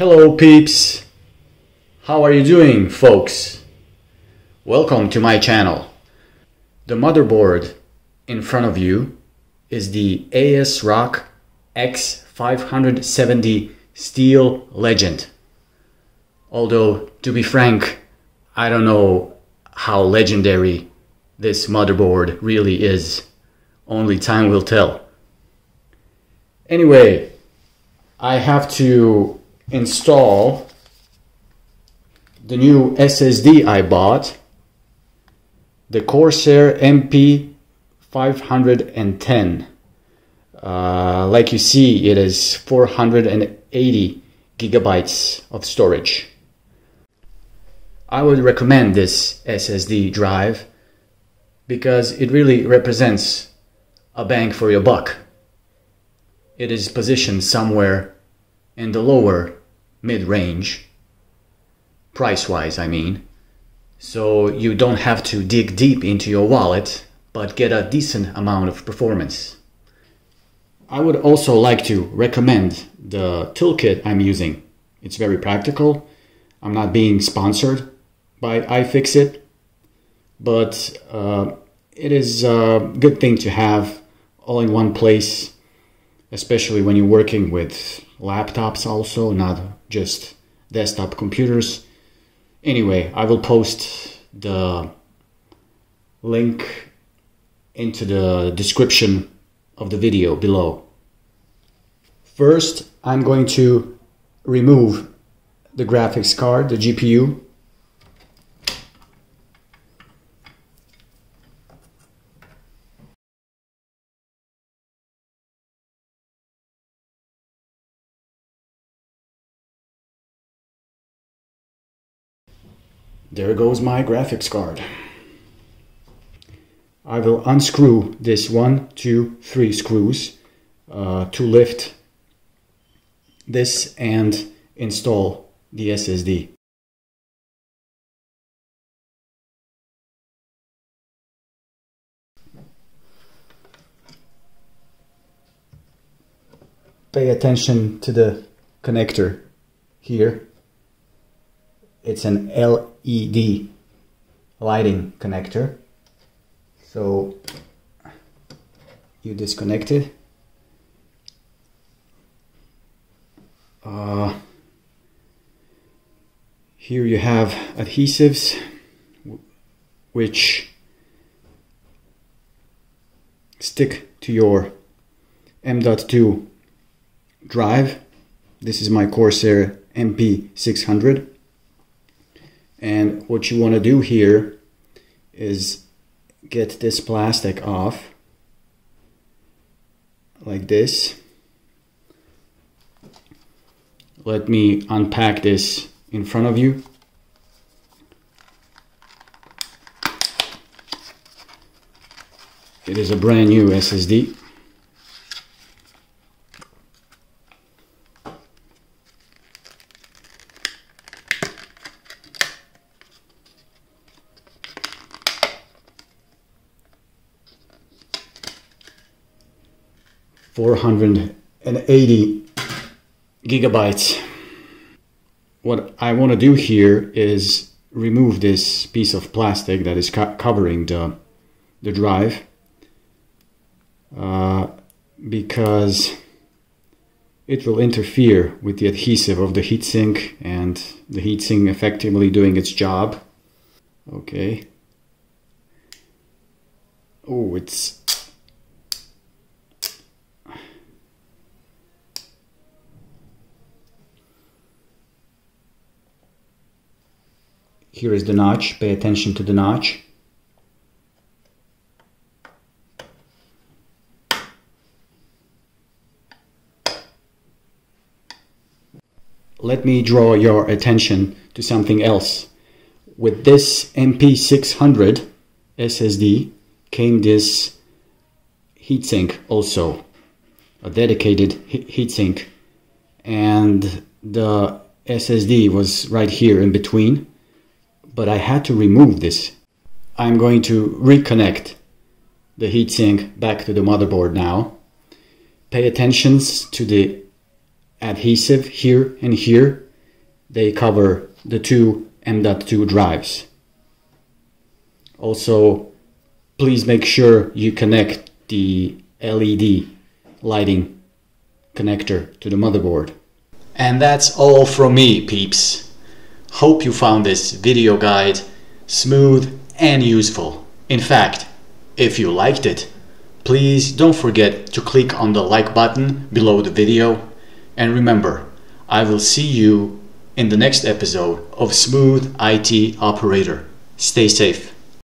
Hello peeps! How are you doing, folks? Welcome to my channel. The motherboard in front of you is the ASRock X570 Steel Legend. Although, to be frank, I don't know how legendary this motherboard really is. Only time will tell. Anyway, I have to install the new SSD I bought, the Corsair MP510. Like you see, it is 480 gigabytes of storage. I would recommend this SSD drive because it really represents a bang for your buck. It is positioned somewhere in the lower mid-range, price-wise I mean, so you don't have to dig deep into your wallet but get a decent amount of performance. I would also like to recommend the toolkit I'm using. It's very practical. I'm not being sponsored by iFixit, but it is a good thing to have all in one place, especially when you're working with laptops also, not just desktop computers. Anyway, I will post the link into the description of the video below. First, I'm going to remove the graphics card, the GPU. There goes my graphics card. I will unscrew this 1, 2, 3 screws to lift this and install the SSD. Pay attention to the connector here. It's an LED lighting connector. So you disconnect it. Here you have adhesives which stick to your M.2 drive. This is my Corsair MP600. And what you want to do here is get this plastic off like this. Let me unpack this in front of you. It is a brand new SSD. (480 gigabytes). What I want to do here is remove this piece of plastic that is covering the drive because it will interfere with the adhesive of the heatsink and the heatsink effectively doing its job. Okay. Oh, it's here is the notch. Pay attention to the notch. Let me draw your attention to something else. With this MP600 SSD came this heatsink also, a dedicated heatsink, and the SSD was right here in between. But I had to remove this. I'm going to reconnect the heatsink back to the motherboard now. Pay attention to the adhesive here and here. they cover the two M.2 drives. Also, please make sure you connect the LED lighting connector to the motherboard. And that's all from me, peeps. Hope you found this video guide smooth and useful. In fact, if you liked it, please don't forget to click on the like button below the video. And remember, I will see you in the next episode of Smooth IT Operator. Stay safe.